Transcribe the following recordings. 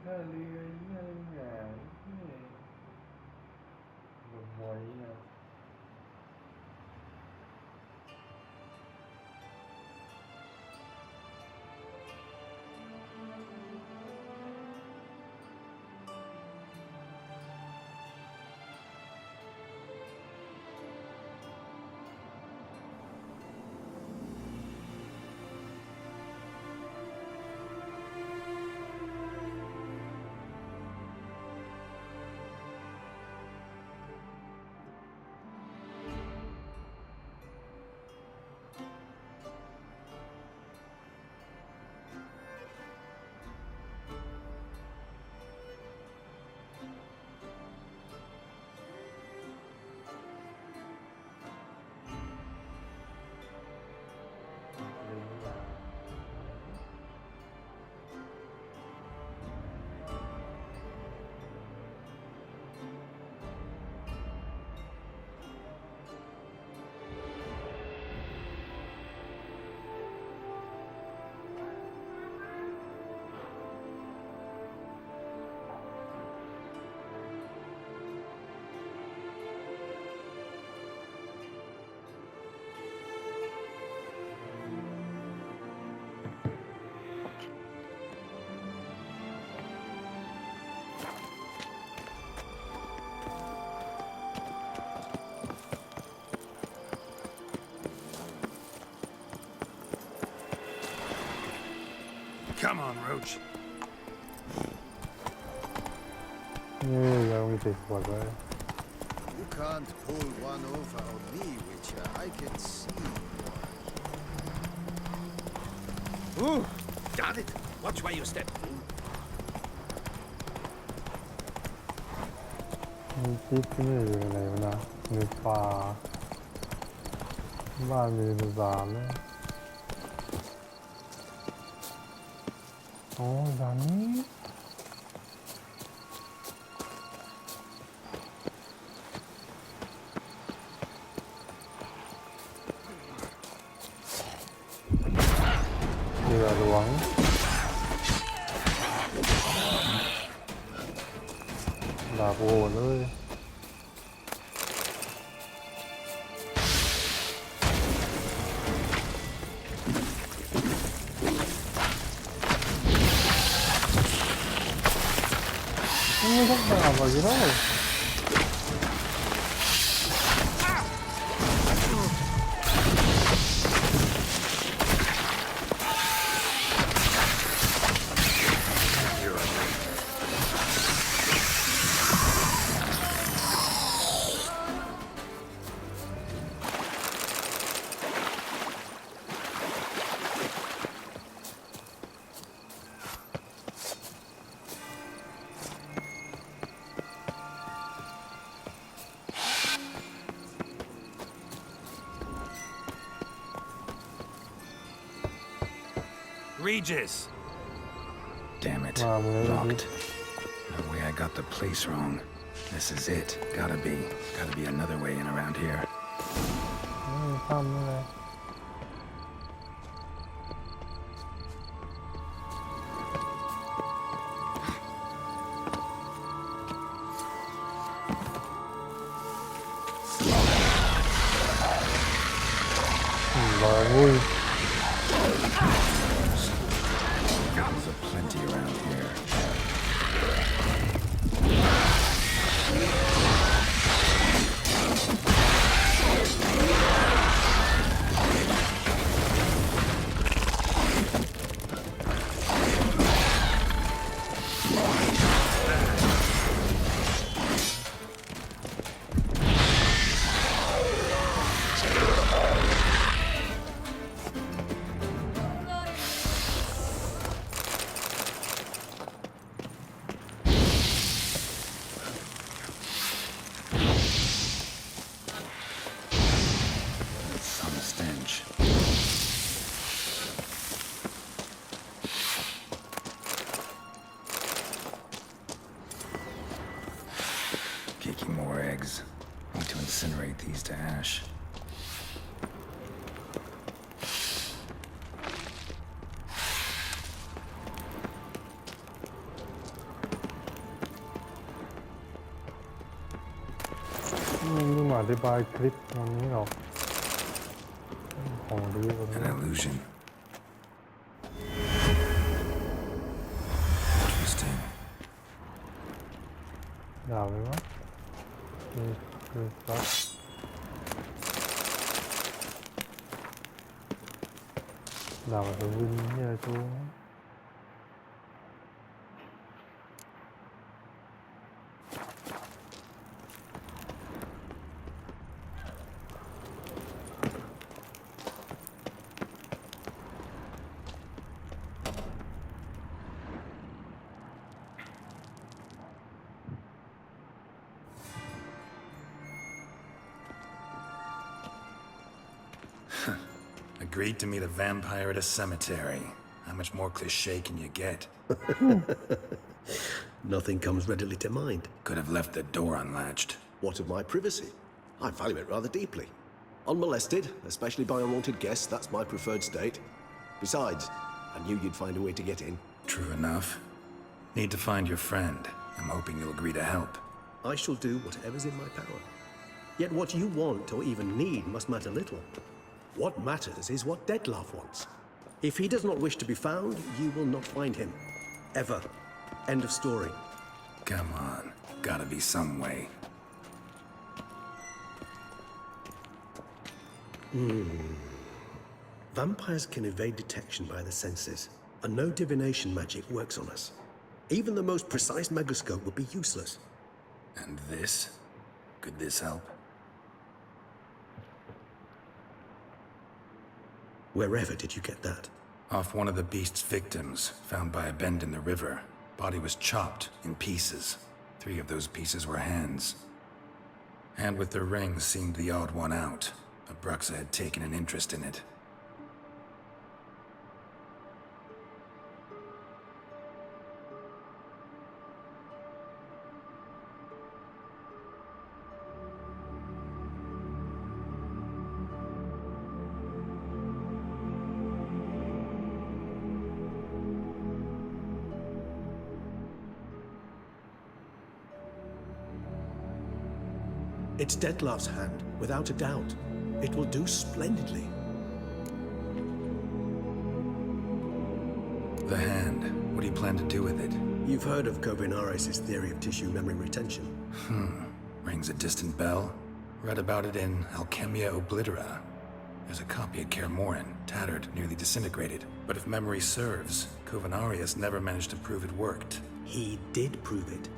ท่าเรือยังไงบไว้นะลิงหลา Come on, Roach. นี่ยังมีติดขวดไว้ You can't pull one over on me, Witcher. I can see. Ooh, darn it. Watch where you step. มีจิ๊บที่นี่อยู่ไหนวะนะมีป่าบ้านมีสุสานเลยอ๋อด้านนี้เรือหลวงดาบโหดเลยไม่ต้องดาบอะไรเลย Regis! Damn it. Wow, well, Locked. No way I got the place wrong. This is it. Gotta be. Gotta be another way in around here. ทำอะไรร้อยวุ้ย There's a plenty around here. Some stench. Kicking more eggs. Need to incinerate these to ash. อธิบายคลิปวันนี้หรอกของดีวัน An นี้ illusion. Interesting. ด่าไปวะนี่คือซับด่าไปวินเนี่ยจู Agreed to meet a vampire at a cemetery. How much more cliché can you get? Nothing comes readily to mind. Could have left the door unlatched. What of my privacy? I value it rather deeply. Unmolested, especially by unwanted guests, that's my preferred state. Besides, I knew you'd find a way to get in. True enough. Need to find your friend. I'm hoping you'll agree to help. I shall do whatever's in my power. Yet what you want or even need must matter little. What matters is what Dettlaff wants. If he does not wish to be found, you will not find him. Ever. End of story. Come on. Gotta be some way. Vampires can evade detection by the senses, and no divination magic works on us. Even the most precise megascope would be useless. And this? Could this help? Wherever did you get that? Off one of the beast's victims, found by a bend in the river. Body was chopped in pieces. 3 of those pieces were hands. Hand with the ring seemed the odd one out. Abruxa had taken an interest in it. It's Dettlaff's hand, without a doubt. It will do splendidly. The hand. What do you plan to do with it? You've heard of Kovinares' theory of tissue memory retention. Rings a distant bell. Read about it in Alchemia Oblitera. There's a copy at Kaer Morhen, tattered, nearly disintegrated. But if memory serves, Kovinares never managed to prove it worked. He did prove it,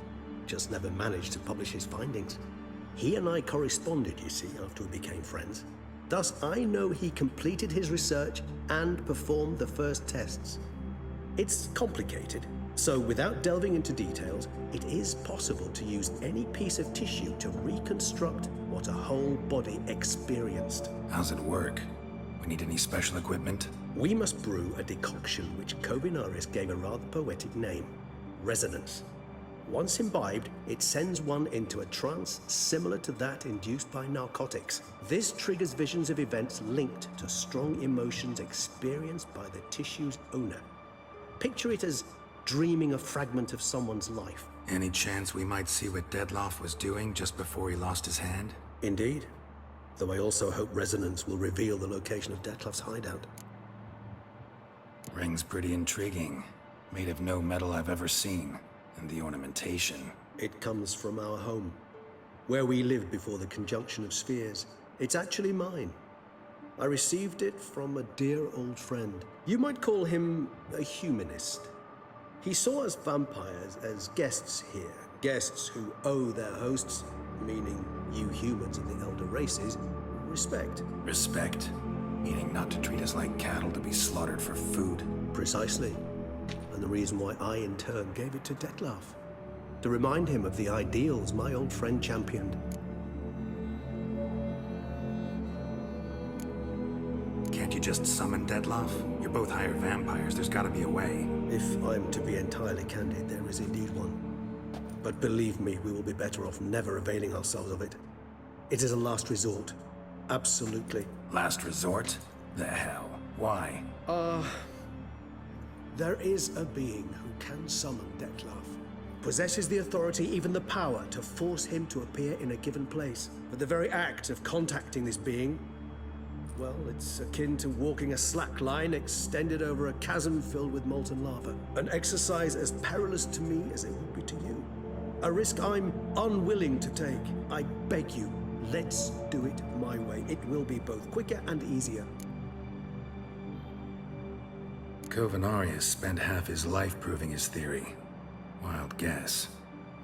just never managed to publish his findings. He and I corresponded, you see, after we became friends. Thus, I know he completed his research and performed the first tests. It's complicated, so without delving into details, it is possible to use any piece of tissue to reconstruct what a whole body experienced. How's it work? We need any special equipment? We must brew a decoction which Kovinares gave a rather poetic name, resonance. Once imbibed, it sends one into a trance similar to that induced by narcotics. This triggers visions of events linked to strong emotions experienced by the tissue's owner. Picture it as dreaming a fragment of someone's life. Any chance we might see what Dettlaff was doing just before he lost his hand? Indeed. Though I also hope resonance will reveal the location of Dettlaff's hideout. Ring's pretty intriguing. Made of no metal I've ever seen. And the ornamentation. It comes from our home, where we lived before the conjunction of spheres. It's actually mine. I received it from a dear old friend. You might call him a humanist. He saw us vampires as guests here, guests who owe their hosts, meaning you humans of the elder races, respect. Respect? Meaning not to treat us like cattle to be slaughtered for food. Precisely. And the reason why I, in turn, gave it to Dettlaff. To remind him of the ideals my old friend championed. Can't you just summon Dettlaff? You're both hired vampires. There's gotta be a way. If I'm to be entirely candid, there is indeed one. But believe me, we will be better off never availing ourselves of it. It is a last resort. Absolutely. Last resort? The hell? Why? There is a being who can summon Dettlaff. possesses the authority, even the power, to force him to appear in a given place. But the very act of contacting this being, well, it's akin to walking a slack line extended over a chasm filled with molten lava. An exercise as perilous to me as it would be to you. A risk I'm unwilling to take. I beg you, let's do it my way. It will be both quicker and easier. Covenarius spent half his life proving his theory. Wild guess.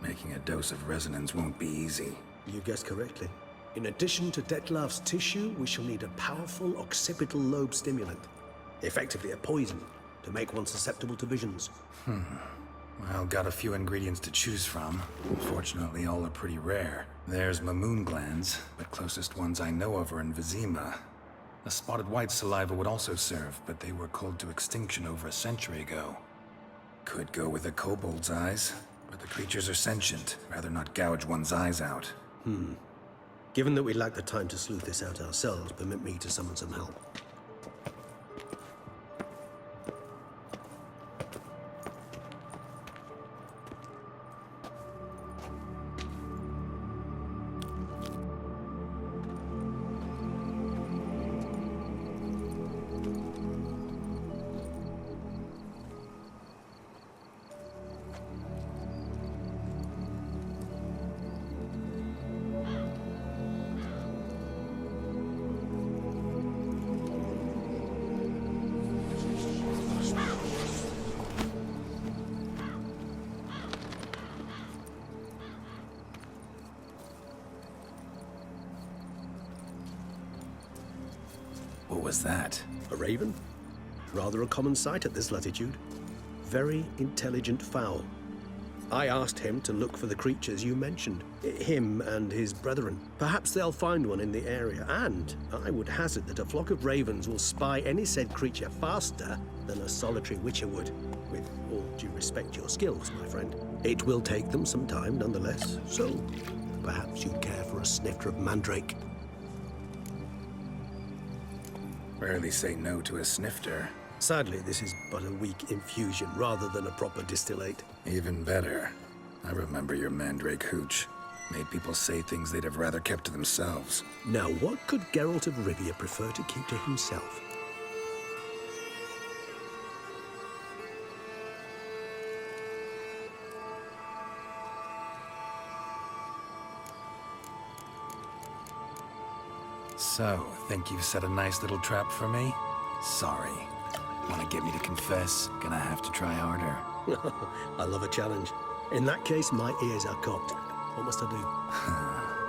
Making a dose of resonance won't be easy. You guessed correctly. In addition to Detlav's tissue, we shall need a powerful occipital lobe stimulant. Effectively a poison, to make one susceptible to visions. Well, got a few ingredients to choose from. Unfortunately, all are pretty rare. There's Mamoon glands, but closest ones I know of are in Vizima. A spotted white saliva would also serve, but they were culled to extinction over a century ago. Could go with a kobold's eyes, but the creatures are sentient. Rather not gouge one's eyes out. Given that we lack the time to sleuth this out ourselves, permit me to summon some help. What was that? A raven? Rather a common sight at this latitude. Very intelligent fowl. I asked him to look for the creatures you mentioned. Him and his brethren. Perhaps they'll find one in the area, and I would hazard that a flock of ravens will spy any said creature faster than a solitary witcher would. With all due respect to your skills, my friend. It will take them some time, nonetheless, so perhaps you'd care for a snifter of mandrake. Rarely say no to a snifter. Sadly, this is but a weak infusion rather than a proper distillate. Even better. I remember your mandrake hooch. Made people say things they'd have rather kept to themselves. Now, what could Geralt of Rivia prefer to keep to himself? So, think you've set a nice little trap for me? Sorry. Want to get me to confess? Gonna have to try harder. I love a challenge. In that case, my ears are cocked. What must I do?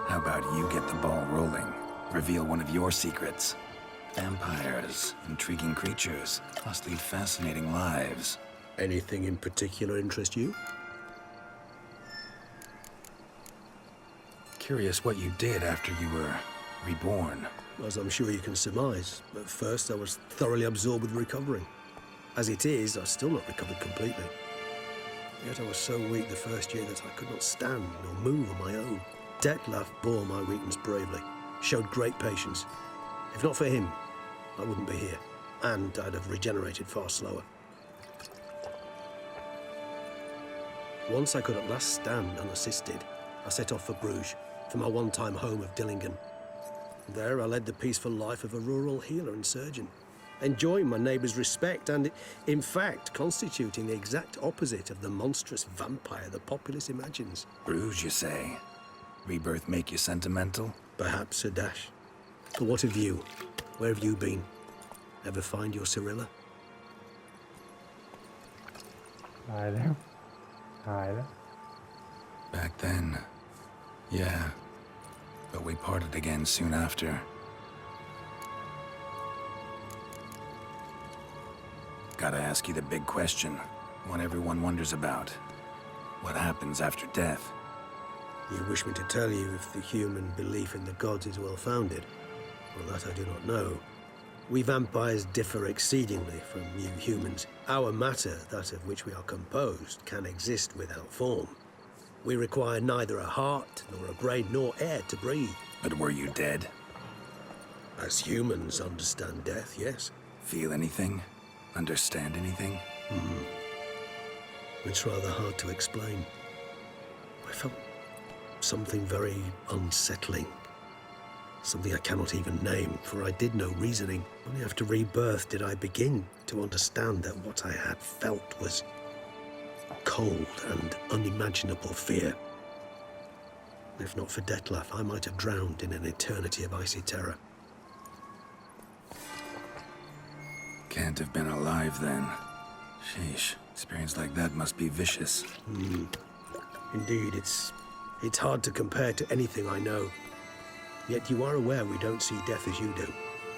How about you get the ball rolling? Reveal one of your secrets. Vampires, intriguing creatures, must lead fascinating lives. Anything in particular interest you? Curious what you did after you were reborn. As I'm sure you can surmise. At first, I was thoroughly absorbed with recovering. As it is, I've still not recovered completely. Yet I was so weak the first year that I could not stand nor move on my own. Detlav bore my weakness bravely, showed great patience. If not for him, I wouldn't be here, and I'd have regenerated far slower. Once I could at last stand unassisted, I set off for Bruges, for my one-time home of Dillingen. There I led the peaceful life of a rural healer and surgeon, enjoying my neighbours' respect and, in fact, constituting the exact opposite of the monstrous vampire the populace imagines. Bruges, you say? Rebirth make you sentimental? Perhaps a dash. But what of you? Where have you been? Ever find your Cyrilla? หายแล้วหายแล้ว Back then, yeah. But we parted again soon after. Gotta ask you the big question, one everyone wonders about. What happens after death? You wish me to tell you if the human belief in the gods is well-founded? Well, that I do not know. We vampires differ exceedingly from you humans. Our matter, that of which we are composed, can exist without form. We require neither a heart, nor a brain, nor air to breathe. But were you dead? As humans understand death, yes. Feel anything? Understand anything? It's rather hard to explain. I felt something very unsettling. Something I cannot even name, for I did no reasoning. Only after rebirth did I begin to understand that what I had felt was cold and unimaginable fear. If not for Dettlaff, I might have drowned in an eternity of icy terror. Can't have been alive then. Sheesh, experience like that must be vicious. Indeed, it's hard to compare to anything I know. Yet you are aware we don't see death as you do.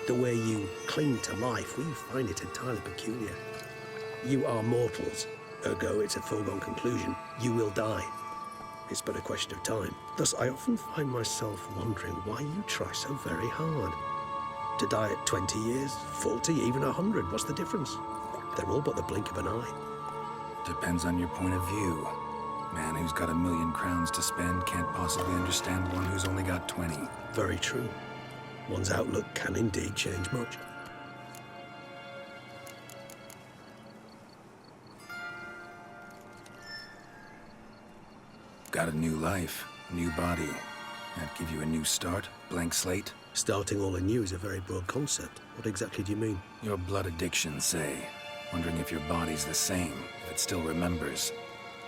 The way you cling to life, we find it entirely peculiar. You are mortals, ergo it's a foregone conclusion. You will die. It's but a question of time. Thus, I often find myself wondering why you try so very hard. To die at 20 years, 40, even 100, what's the difference? They're all but the blink of an eye. Depends on your point of view. Man who's got 1,000,000 crowns to spend can't possibly understand one who's only got 20. Very true. One's outlook can indeed change much. Got a new life, new body. That give you a new start, blank slate? Starting all anew is a very broad concept. What exactly do you mean? Your blood addiction, say. Wondering if your body's the same, if it still remembers.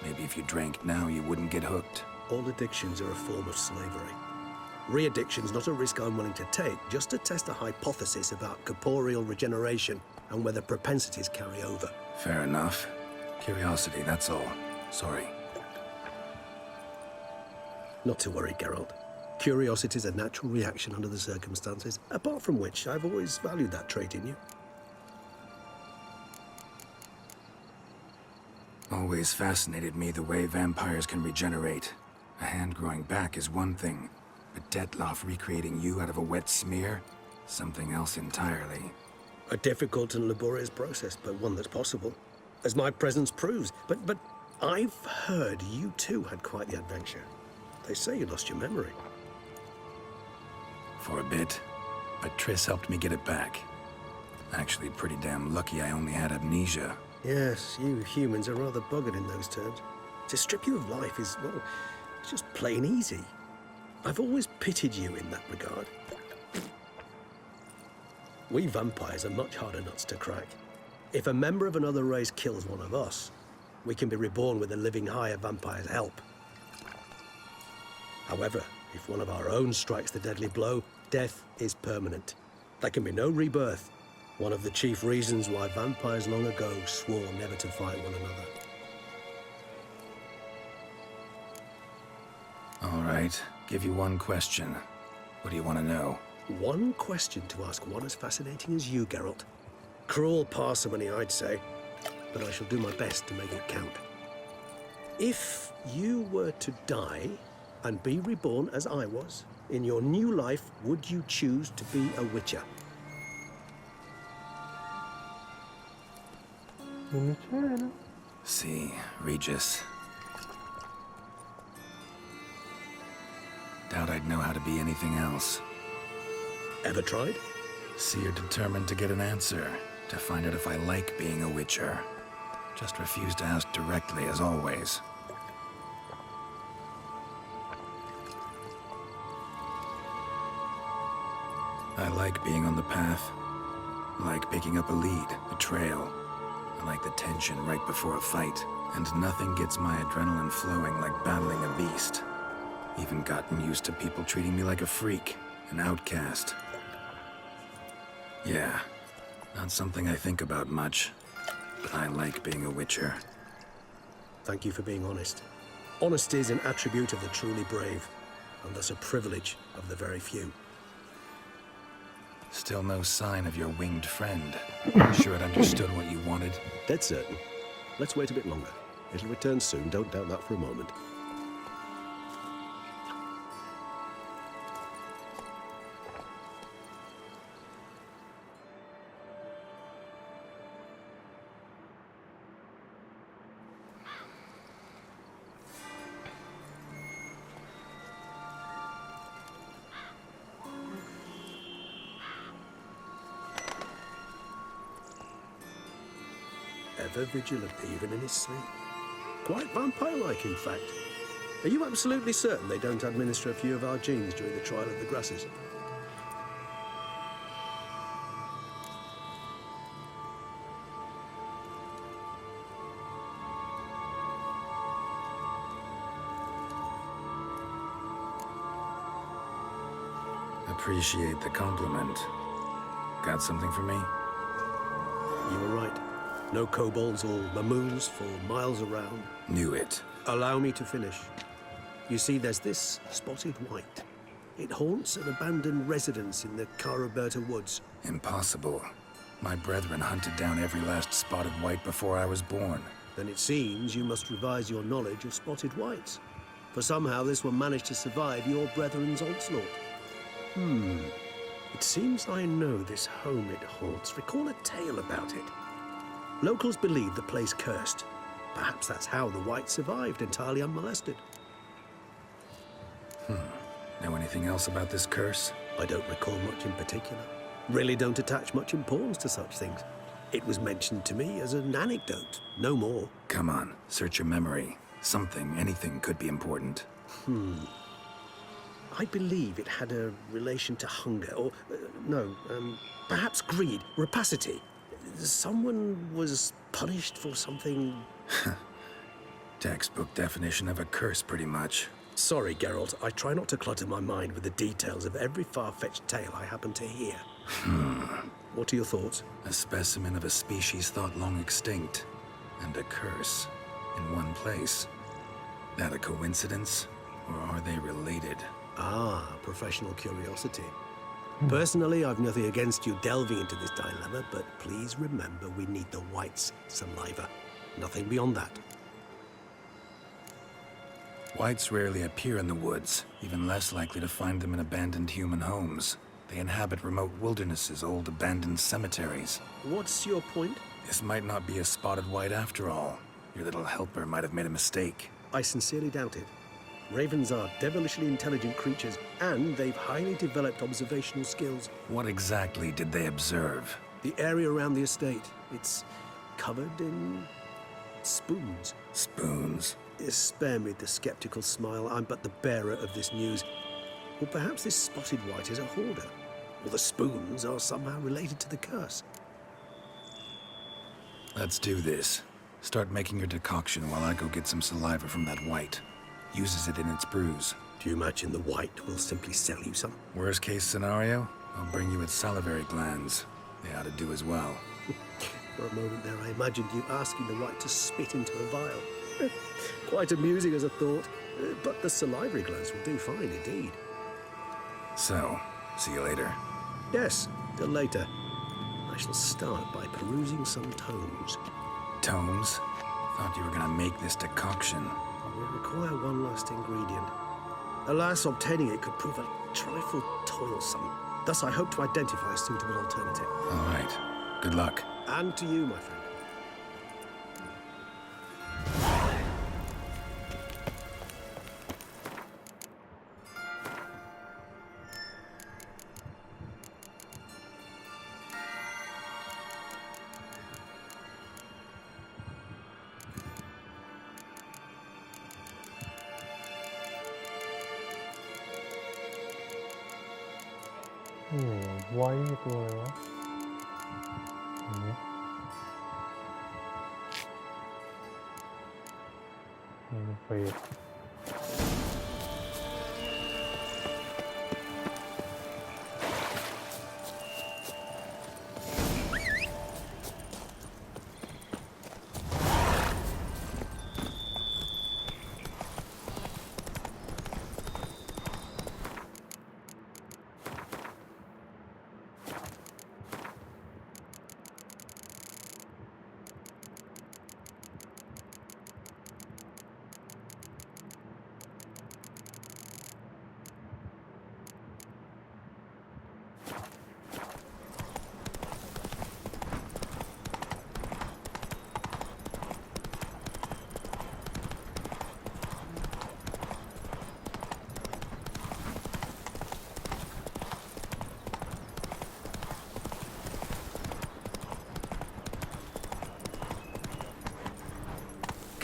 Maybe if you drank now, you wouldn't get hooked. All addictions are a form of slavery. Re-addiction's not a risk I'm willing to take, just to test a hypothesis about corporeal regeneration and whether propensities carry over. Fair enough. Curiosity, that's all. Sorry. Not to worry, Geralt. Curiosity is a natural reaction under the circumstances, apart from which I've always valued that trait in you. Always fascinated me the way vampires can regenerate. A hand growing back is one thing, but Dettlaff recreating you out of a wet smear? Something else entirely. A difficult and laborious process, but one that's possible, as my presence proves. But I've heard you too had quite the adventure. They say you lost your memory. For a bit, but Triss helped me get it back. Actually, pretty damn lucky I only had amnesia. Yes, you humans are rather buggered in those terms. To strip you of life is, well, it's just plain easy. I've always pitied you in that regard. We vampires are much harder nuts to crack. If a member of another race kills one of us, we can be reborn with a living high of vampire's help. However, if one of our own strikes the deadly blow, death is permanent. There can be no rebirth. One of the chief reasons why vampires long ago swore never to fight one another. All right, give you one question. What do you want to know? One question to ask one as fascinating as you, Geralt. Cruel parsimony, I'd say, but I shall do my best to make it count. If you were to die and be reborn as I was, in your new life, would you choose to be a Witcher? See, Regis. Doubt I'd know how to be anything else. Ever tried? See, you're determined to get an answer, to find out if I like being a Witcher. Just refuse to ask directly, as always. I like being on the path. I like picking up a lead, a trail. I like the tension right before a fight. And nothing gets my adrenaline flowing like battling a beast. Even gotten used to people treating me like a freak, an outcast. Yeah, not something I think about much, but I like being a Witcher. Thank you for being honest. Honesty is an attribute of the truly brave, and thus a privilege of the very few. Still no sign of your winged friend. Sure it understood what you wanted? Dead certain. Let's wait a bit longer. It'll return soon, don't doubt that for a moment. Ever vigilant even in his sleep. Quite vampire-like, in fact. Are you absolutely certain they don't administer a few of our genes during the trial of the grasses? Appreciate the compliment. Got something for me? You were right. No kobolds or mamoons for miles around. Knew it. Allow me to finish. You see, there's this spotted white. It haunts an abandoned residence in the Caraberta woods. Impossible. My brethren hunted down every last spotted white before I was born. Then it seems you must revise your knowledge of spotted whites. For somehow this one managed to survive your brethren's onslaught. It seems I know this home it haunts. Recall a tale about it. Locals believe the place cursed. Perhaps that's how the whites survived entirely unmolested. Know anything else about this curse? I don't recall much in particular. Really don't attach much importance to such things. It was mentioned to me as an anecdote, no more. Come on, search your memory. Something, anything could be important. I believe it had a relation to hunger, or perhaps greed, rapacity. Someone was punished for something. Textbook definition of a curse, pretty much. Sorry, Geralt, I try not to clutter my mind with the details of every far-fetched tale I happen to hear. What are your thoughts? A specimen of a species thought long extinct, and a curse in one place. That a coincidence, or are they related? Ah, professional curiosity. Personally, I've nothing against you delving into this dilemma, but please remember we need the whites' saliva. Nothing beyond that. Whites rarely appear in the woods, even less likely to find them in abandoned human homes. They inhabit remote wildernesses, old abandoned cemeteries. What's your point? This might not be a spotted white after all. Your little helper might have made a mistake. I sincerely doubt it. Ravens are devilishly intelligent creatures, and they've highly developed observational skills. What exactly did they observe? The area around the estate, it's covered in spoons. Spoons? Spare me the skeptical smile. I'm but the bearer of this news. Or perhaps this spotted white is a hoarder. Or the spoons are somehow related to the curse. Let's do this. Start making your decoction while I go get some saliva from that white. Uses it in its brews. Do you imagine the white will simply sell you some? Worst case scenario, I'll bring you its salivary glands. They ought to do as well. For a moment there, I imagined you asking the white to spit into a vial. Quite amusing as a thought, but the salivary glands will do fine indeed. So, see you later. Yes, till later. I shall start by perusing some tomes. Tomes? Thought you were gonna make this decoction. Will require one last ingredient. Alas, obtaining it could prove a trifle toilsome. Thus, I hope to identify a suitable alternative. All right. Good luck. And to you, my friend.ไว้ตัวอะไรวะอันนี้นี่เฟส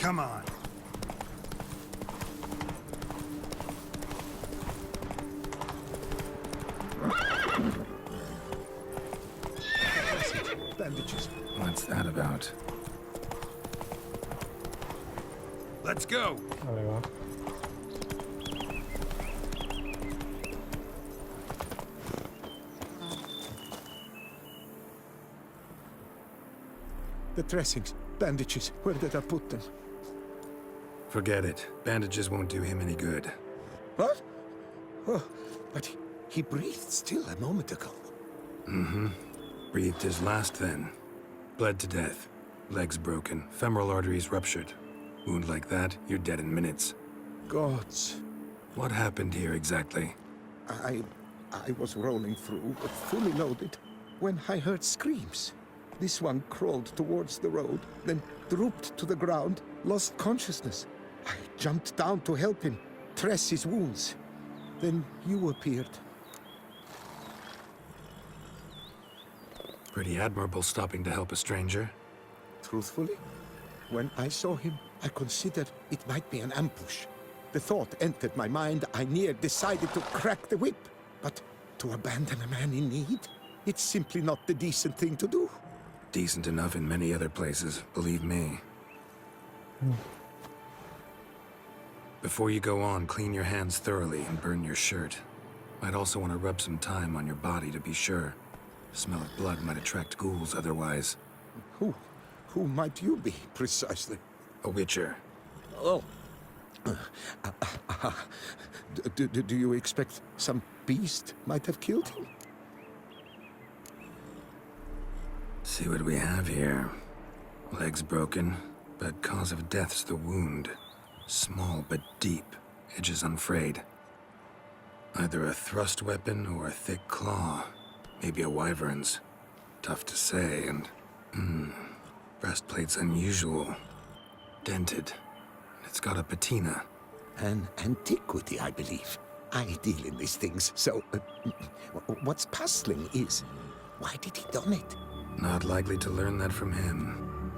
Come on. bandages. What's that about? Let's go. อะไรวะ The dressings, bandages, where did I put them? Forget it. Bandages won't do him any good. What? Oh, but he breathed still a moment ago. Breathed his last then. Bled to death. Legs broken. Femoral arteries ruptured. Wound like that, you're dead in minutes. Gods. What happened here exactly? I was rolling through, fully loaded, when I heard screams. This one crawled towards the road, then drooped to the ground, lost consciousness. I jumped down to help him, dress his wounds. Then you appeared. Pretty admirable stopping to help a stranger. Truthfully, when I saw him, I considered it might be an ambush. The thought entered my mind, I near decided to crack the whip. But to abandon a man in need? It's simply not the decent thing to do. Decent enough in many other places, believe me. Before you go on, clean your hands thoroughly and burn your shirt. Might also want to rub some time on your body to be sure. Smell of blood might attract ghouls otherwise. Who might you be, precisely? A witcher. Oh. Do you expect some beast might have killed him? See what we have here. Legs broken, but cause of death's the wound. Small but deep, edges unfrayed. Either a thrust weapon or a thick claw. Maybe a wyvern's. Tough to say, and... breastplate's unusual. Dented. It's got a patina. An antiquity, I believe. I deal in these things, so... what's puzzling is, why did he don it? Not likely to learn that from him.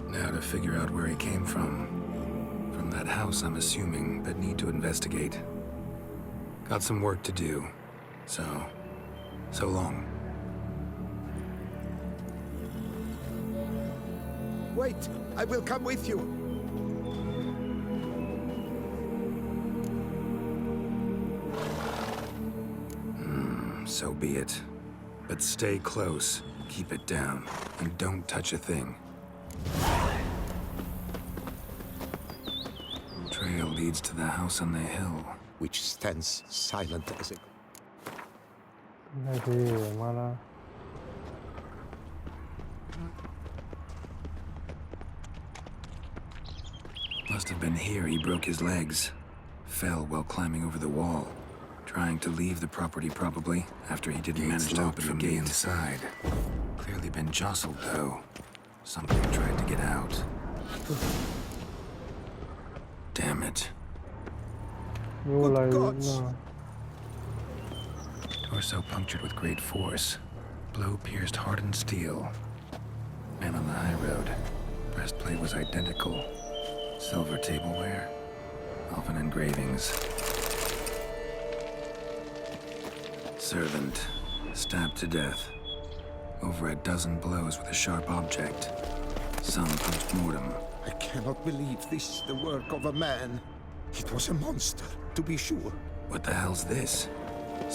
Now to figure out where he came from. From that house, I'm assuming, but need to investigate. Got some work to do. So long. Wait, I will come with you. So be it. But stay close, keep it down, and don't touch a thing. Trail leads to the house on the hill. Which stands silent as a... ได้ที่มาแล้ว Must have been here he broke his legs. Fell while climbing over the wall. Trying to leave the property probably, after he didn't manage to open the gate inside. Clearly been jostled though. Something tried to get out. Damn it. รู้อะไร Good นะ gods. Torso punctured with great force. Blow pierced hardened steel. Man on the high road. Breastplate was identical. Silver tableware. Elven engravings. Servant. Stabbed to death. Over a dozen blows with a sharp object. Some post-mortem. I cannot believe this is the work of a man. It was a monster, to be sure. What the hell's this?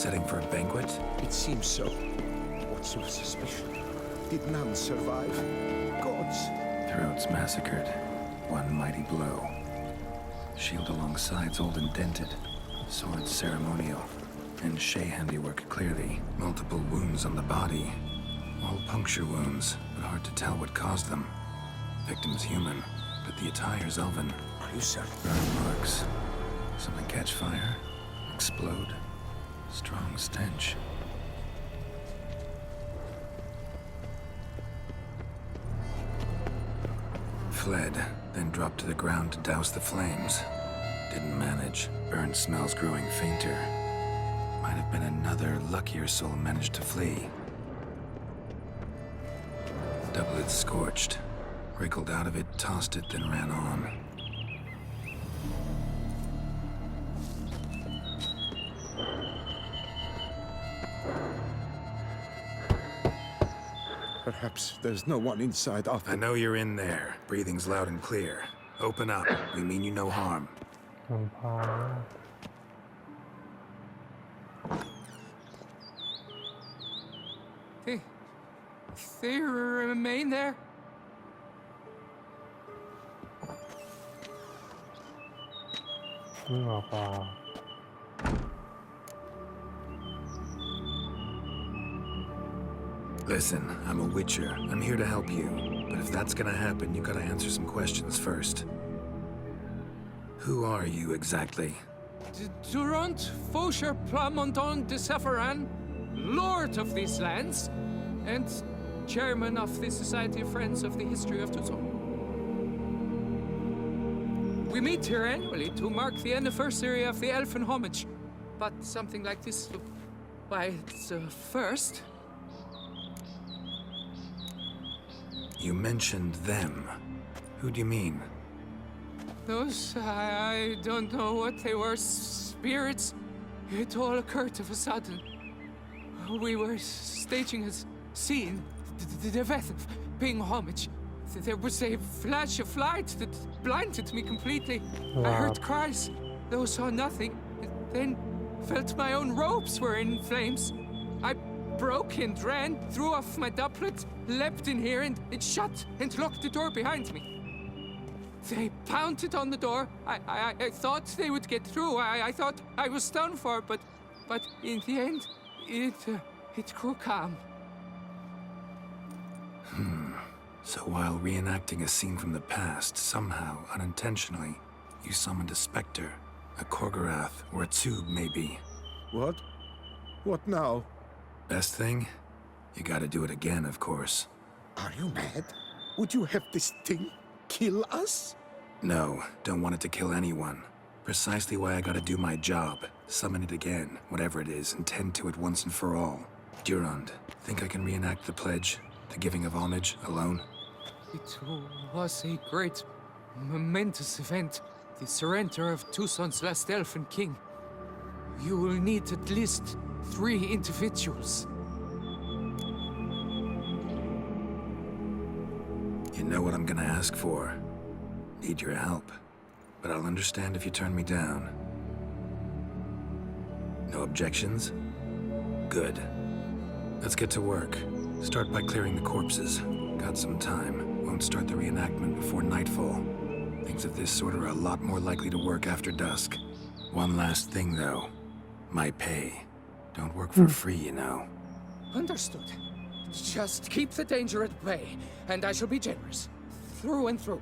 Setting for a banquet? It seems so. What's your suspicion? Did none survive? Gods. Throats massacred. One mighty blow. Shield along sides old and dented. Sword ceremonial. And Shay handiwork clearly. Multiple wounds on the body. All puncture wounds, but hard to tell what caused them. Victim's human, but the attire's elven. Are you certain? Burn marks. Something catch fire? Explode? Strong stench. Fled, then dropped to the ground to douse the flames. Didn't manage. Burn smells growing fainter. Might have been another luckier soul managed to flee. Doublet scorched. Wriggled out of it, tossed it, then ran on. Perhaps there's no one inside after. I know you're in there. Breathing's loud and clear. Open up. We mean you no harm. มันพา They remain there? นี่หมาป่า Listen, I'm a witcher. I'm here to help you. But if that's gonna happen, you gotta answer some questions first. Who are you exactly? Durant Faucher Plamondon de Sephiran, Lord of these lands, and Chairman of the Society of Friends of the History of Toussaint. We meet here annually to mark the anniversary of the Elfin Homage. But something like this, why, it's a first. You mentioned them. Who do you mean? Those, I don't know what they were, spirits. It all occurred of a sudden. We were staging a scene, the death of paying homage. There was a flash of light that blinded me completely. I heard cries, though saw nothing. Then felt my own robes were in flames. I broke and ran, threw off my doublet, leapt in here and it shut and locked the door behind me. They pounded on the door. I thought they would get through. I thought I was done for, but in the end, it grew calm. So while reenacting a scene from the past, somehow, unintentionally, you summoned a specter, a Korgorath, or a tube, maybe. What? What now? Best thing? You gotta do it again, of course. Are you mad? Would you have this thing kill us? No, don't want it to kill anyone. Precisely why I gotta do my job. Summon it again, whatever it is, and tend to it once and for all. Durand, think I can reenact the pledge, the giving of homage, alone? It was a great, momentous event. The surrender of Toussaint's last elfin king. You will need at least 3 individuals. You know what I'm gonna ask for. Need your help. But I'll understand if you turn me down. No objections? Good. Let's get to work. Start by clearing the corpses. Got some time. Won't start the reenactment before nightfall. Things of this sort are a lot more likely to work after dusk. One last thing, though. My pay. Don't work for free, you know. Understood. Just keep the danger at bay, and I shall be generous. Through and through.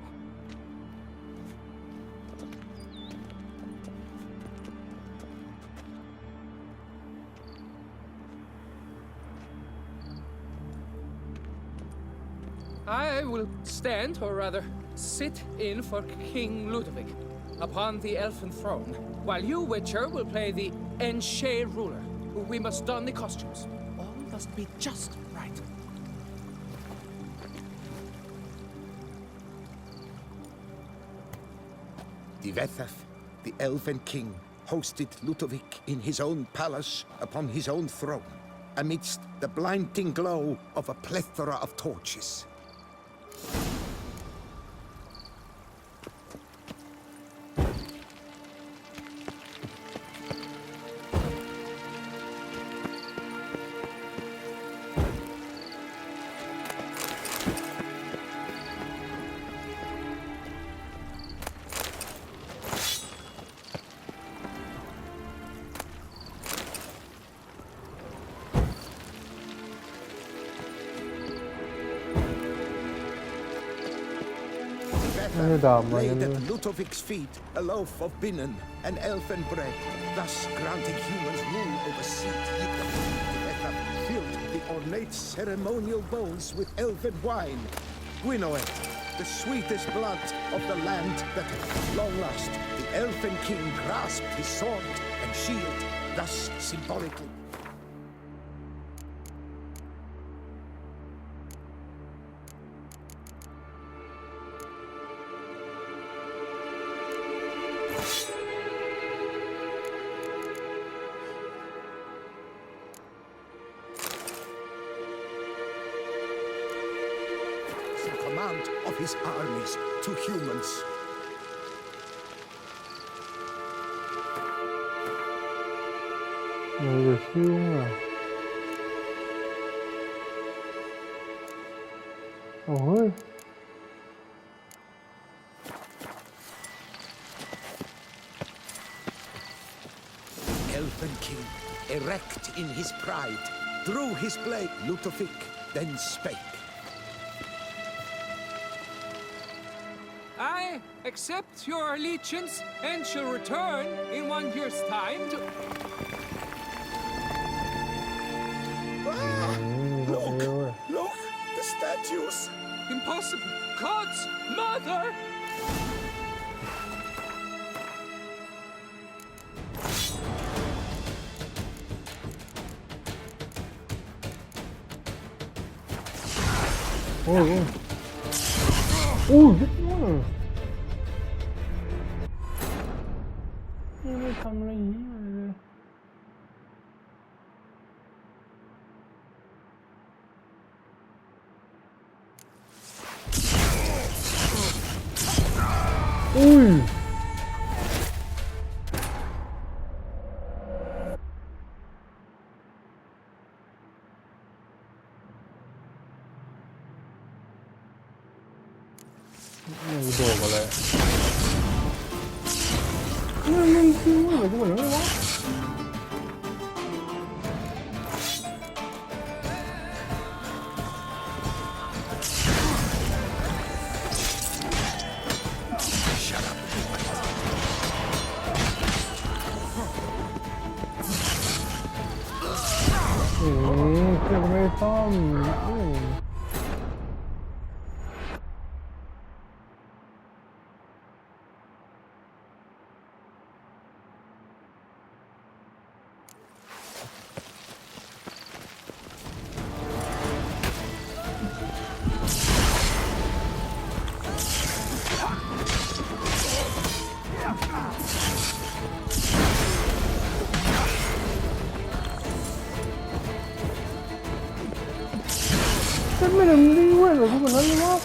I will stand, or rather, sit in for King Ludovic upon the elfin throne, while you, Witcher, will play the Enshe ruler. We must don the costumes. All must be just right. Divethaf, the Elven King, hosted Ludovic in his own palace upon his own throne, amidst the blinding glow of a plethora of torches. Laid at Ludovic's feet a loaf of binnen and elfin bread, thus granting humans rule over seat. Divethaf filled the ornate ceremonial bowls with elfin wine. Gwynnoed, the sweetest blood of the land that at long last the Elfin King grasped his sword and shield, thus symbolically. command of his armies to humans. Người siêu à. Ôi. Elven king, erect in his pride, drew his blade. Ludovic then spake. I accept your allegiance and shall return in 1 year's time to... Look, the statues! Impossible! God's mother! Ôi ôi. Ui, rất quá. Nhưng mà cầm lấy gì vậy? Ui. Này đồ vào lại. Mình siêu rồi cái mình nói quá. Cái này xong. Cái mày đừng đi quên rồi, của mình nói luôn á.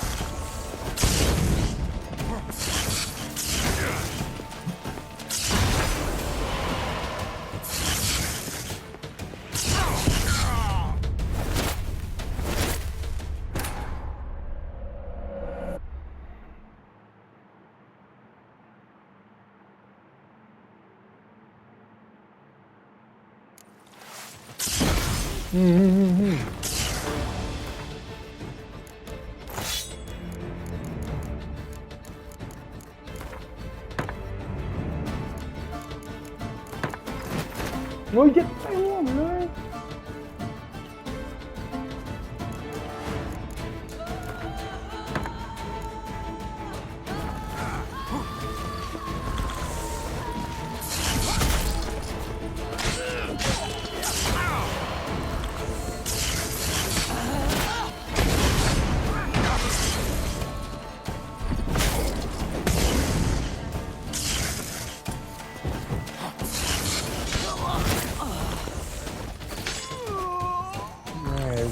Ngồi chết tay quá mình ơi.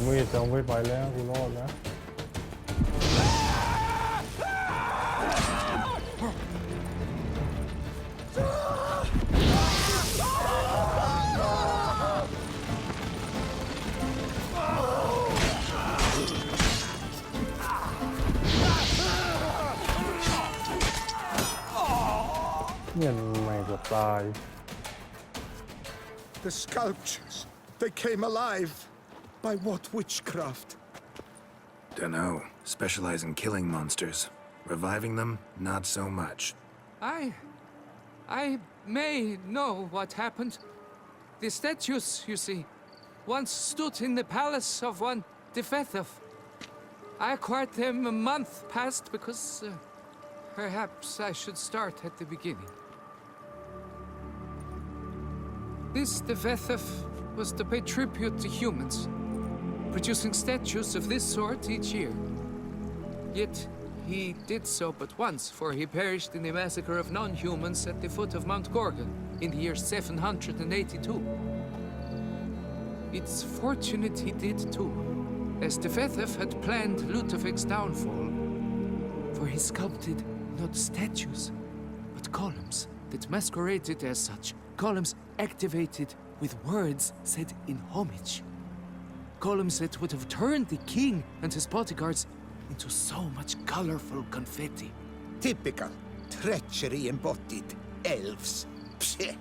Mày chồng với phải lên thì lo nữa. Nhìn mày gặp tài. The sculptures, they came alive. By what witchcraft? Dunno. Specialize in killing monsters. Reviving them, not so much. I may know what happened. The statues, you see, once stood in the palace of one Defethov. I acquired them a month past because perhaps I should start at the beginning. This Defethov was to pay tribute to humans, producing statues of this sort each year. Yet, he did so but once, for he perished in the massacre of non-humans at the foot of Mount Gorgon in the year 782. It's fortunate he did too, as Defethov had planned Ludovic's downfall for he sculpted not statues, but columns that masqueraded as such. Columns activated with words said in homage. Columns that would have turned the king and his bodyguards into so much colorful confetti. Typical. Treachery embodied. Elves. Psheh.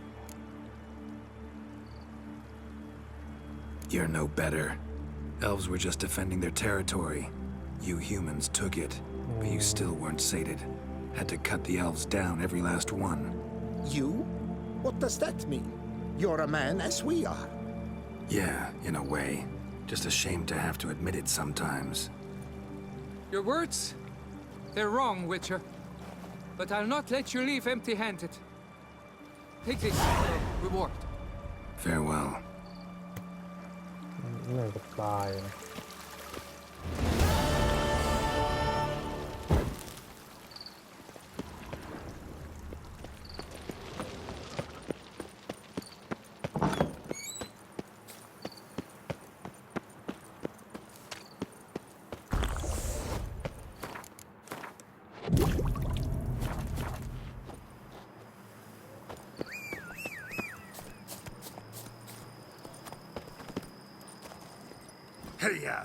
You're no better. Elves were just defending their territory. You humans took it, but you still weren't sated. Had to cut the elves down, every last one. You? What does that mean? You're a man as we are. Yeah, in a way. Just ashamed to have to admit it sometimes. Your words? They're wrong, Witcher. But I'll not let you leave empty-handed. Take this reward. Farewell. เหนื่อยกับตายนะ Hey-ya!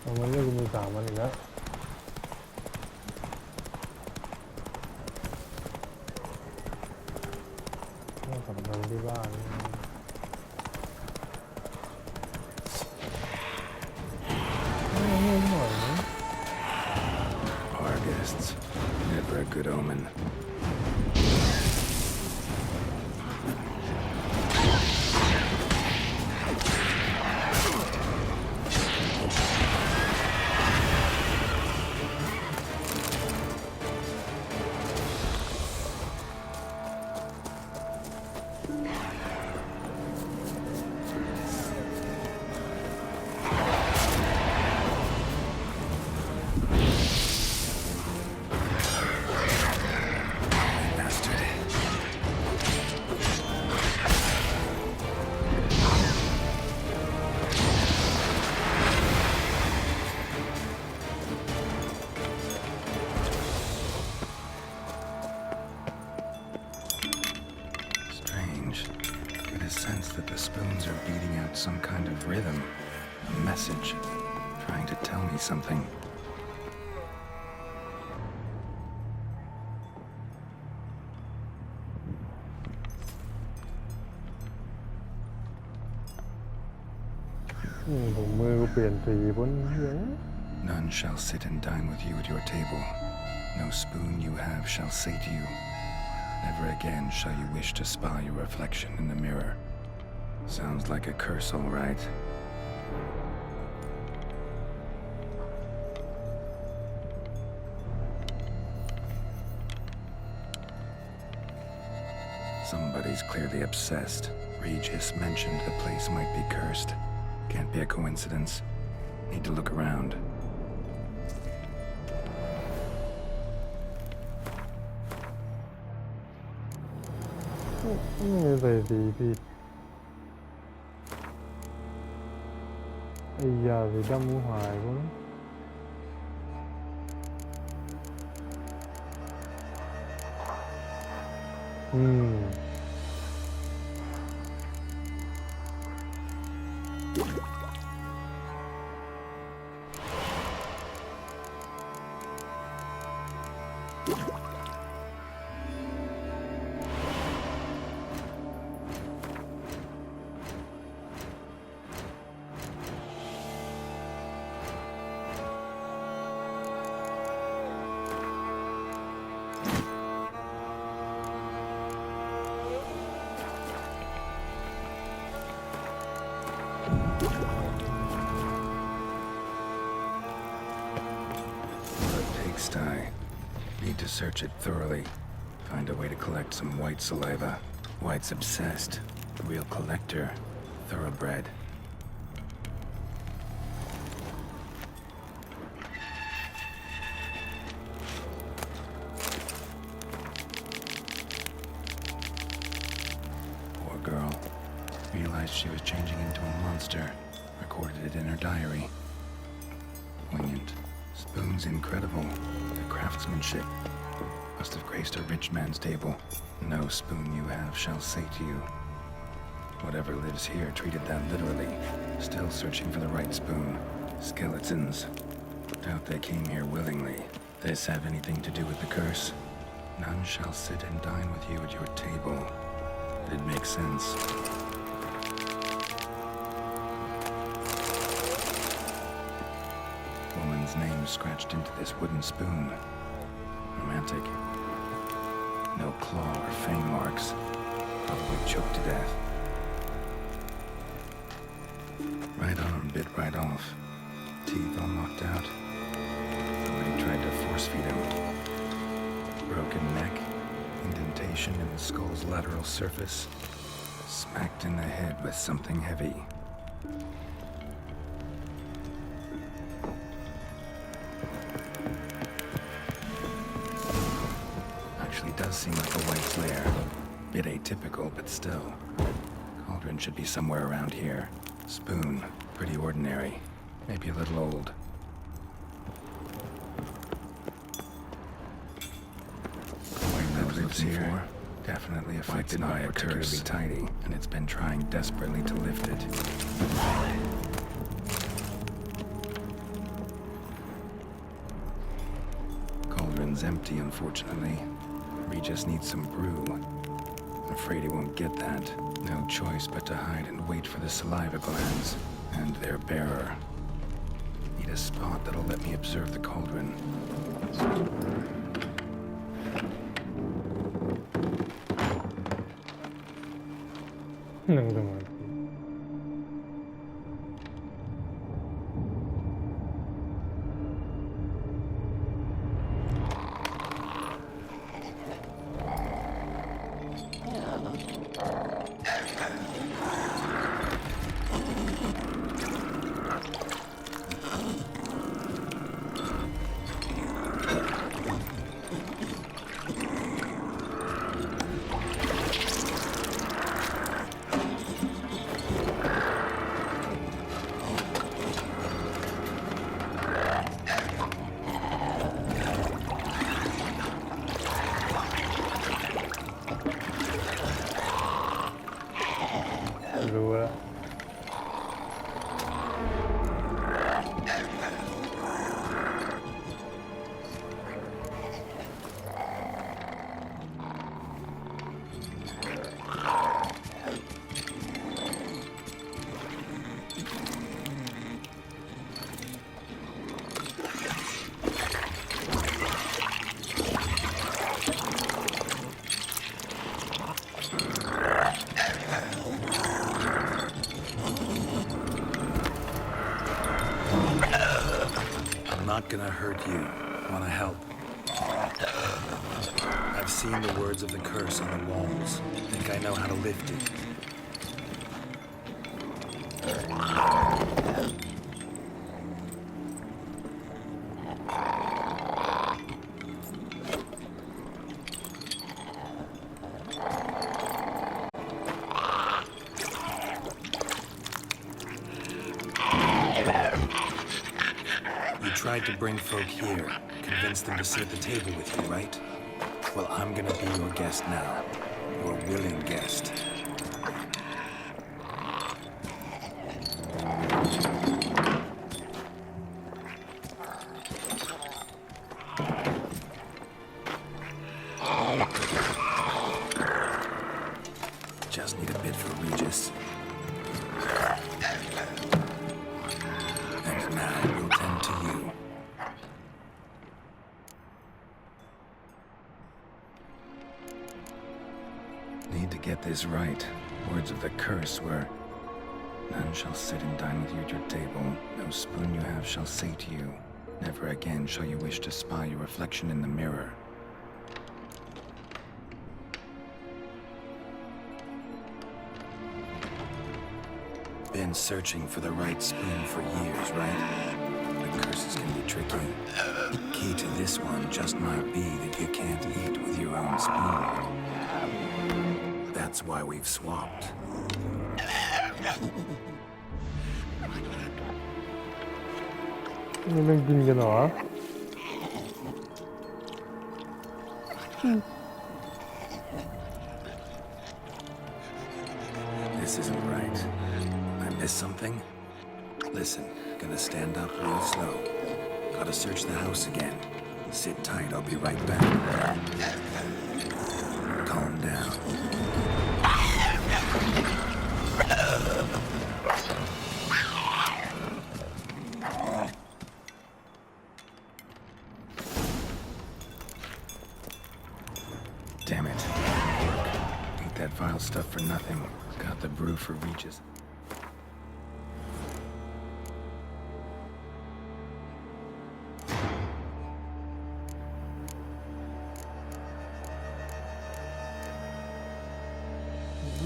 เอามาเรียกกูมี3วันอีกแล้วต้องสำคัญที่บ้านไม่หน่อยนะ Argists. Never a good omen. Bastard. Strange. Get a sense that the spoons are beating out some kind of rhythm, a message, trying to tell me something. Ừ, ผมมือกูเปลี่ยนสีบนเหี้ย None shall sit and dine with you at your table. No spoon you have shall say to you, never again shall you wish to spy your reflection in the mirror. Sounds like a curse, all right. Somebody's clearly obsessed. Regis mentioned the place might be cursed. Can't be a coincidence. Need to look around. ไม่ได้ใส่สีผิดไอ้ยาสีดำมูหายกูนะPigsty. Need to search it thoroughly. Find a way to collect some white saliva. White's obsessed. Real collector. Thoroughbred. Poor girl. Realized she was changing into a monster. Recorded it in her diary. Poignant. Spoon's incredible. The craftsmanship must have graced a rich man's table. No spoon you have shall say to you. Whatever lives here treated that literally. Still searching for the right spoon. Skeletons. Doubt they came here willingly. This have anything to do with the curse? None shall sit and dine with you at your table. It makes sense. Woman's name scratched into this wooden spoon. Romantic. No claw or fang marks. Probably choked to death. Right arm bit right off. Teeth all knocked out. Somebody tried to force feed him. Broken neck. Indentation in the skull's lateral surface. Smacked in the head with something heavy. Actually does seem like a white flare. Bit atypical, but still. Cauldron should be somewhere around here. Spoon. Pretty ordinary. Maybe a little old. White lives here. Definitely affected by a curse. Tidy, and it's been trying desperately to lift it. Cauldron's empty, unfortunately. Regis needs some brew. I'm afraid he won't get that. No choice but to hide and wait for the saliva glands and their bearer. Need a spot that'll let me observe the cauldron. 능동을. Allora. Not gonna hurt you. Wanna help? I've seen the words of the curse on the walls. Think I know how to lift it. Tried to bring folk here, convince them to sit at the table with you, right? Well, I'm gonna be your guest now. Your willing guest. Just need a bit for Regis. And now we'll tend to you. Need to get this right. Words of the curse were, none shall sit and dine with you at your table. No spoon you have shall say to you, never again shall you wish to spy your reflection in the mirror. Been searching for the right spoon for years, right? The curses can be tricky. Key to this one just might be that you can't eat with your own spoon. That That's why we've swapped. นี่มันกินกันเหรอ This isn't right. I missed something? Listen, gonna stand up real slow. Gotta search the house again. Sit tight, I'll be right back. Calm down. Damn it. Ate that vile stuff for nothing. Got the brew for Regis.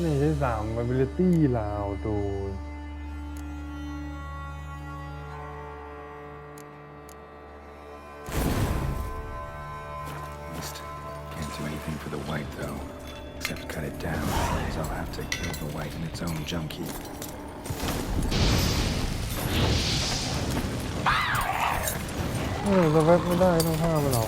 นี่ใช่3 ability ลาวโดน East. Can't do anything for the white, though. Except cut it down. Means I'll have to kill the white in its own junk heap. สแวปไม่ได้ต้องฆ่ามันหรอก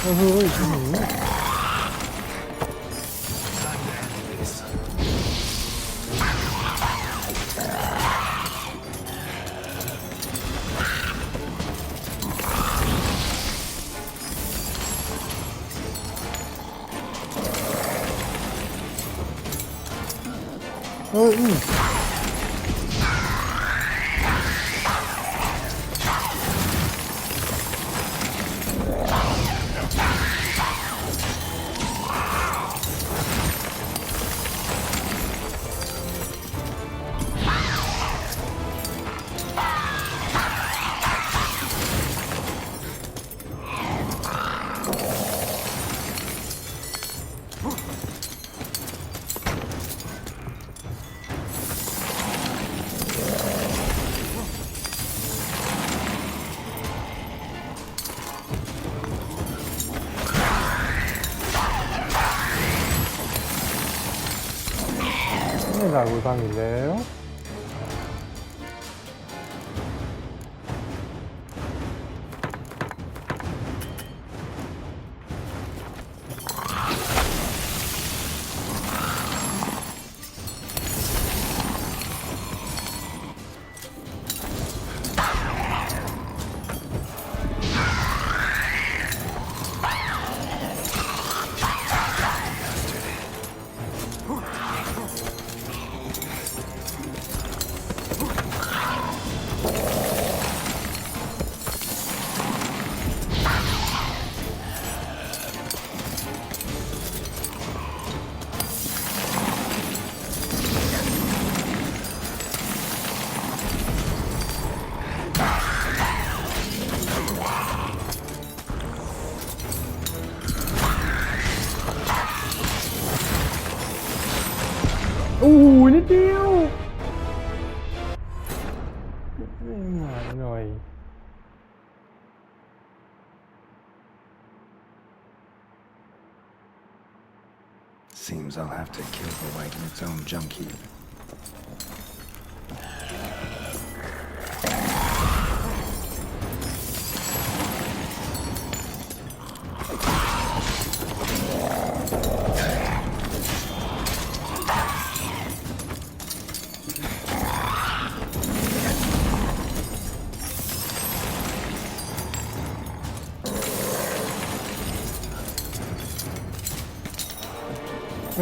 เฮ้ยอื้อหือ เฮ้ยไม่หลักกูฟังอีกแล้ว โอ้โหนิดเดียวไม่มาหน่อย Seems I'll have to kill the white in its own junk heap.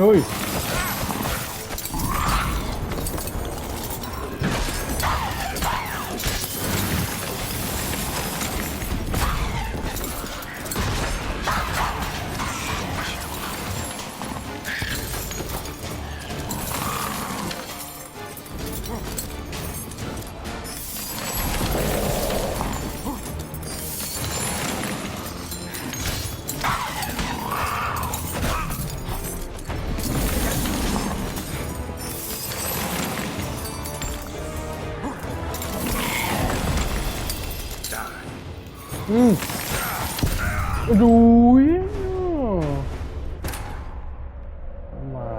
Ui. ดูมา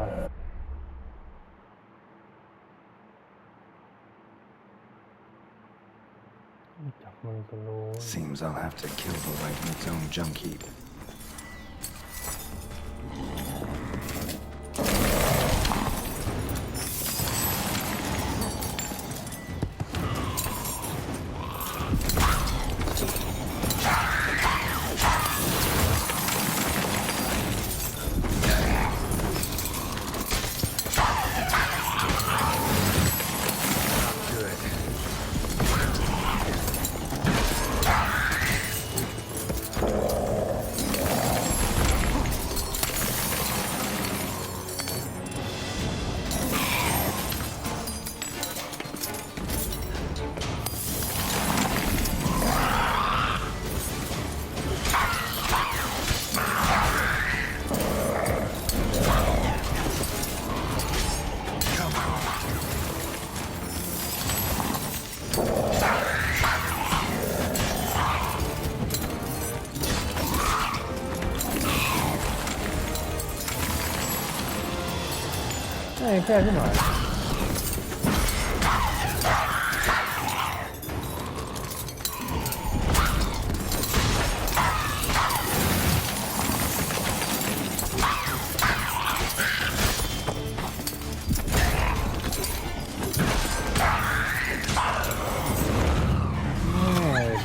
จับมันสโลว์ Seems I'll have to kill the light in its own junk heap.แค่ที่หน่อย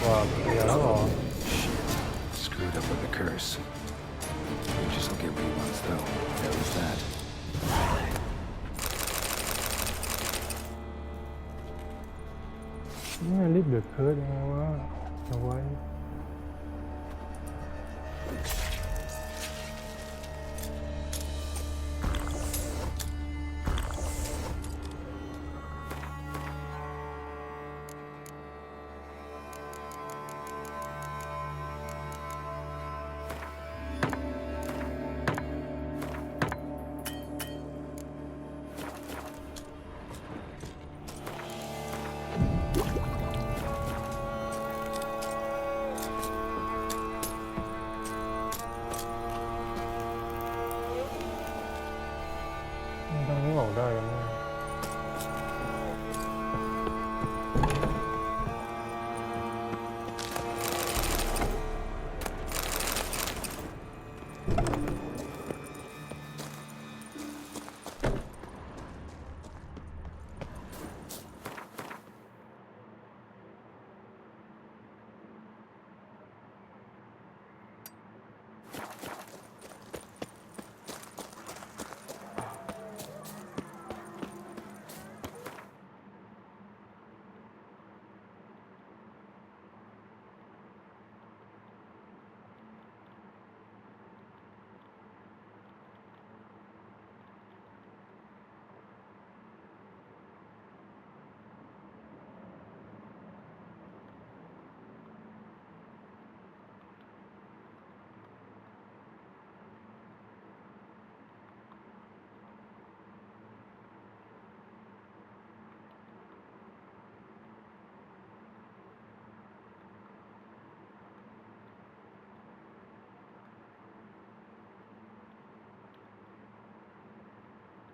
กว่าเดียวแล้วหรอ Screwed up with the curse. Regis will get what he wants, though. There was that. นี่รีบเดือดเคิร์ดยังไงวะเอาไว้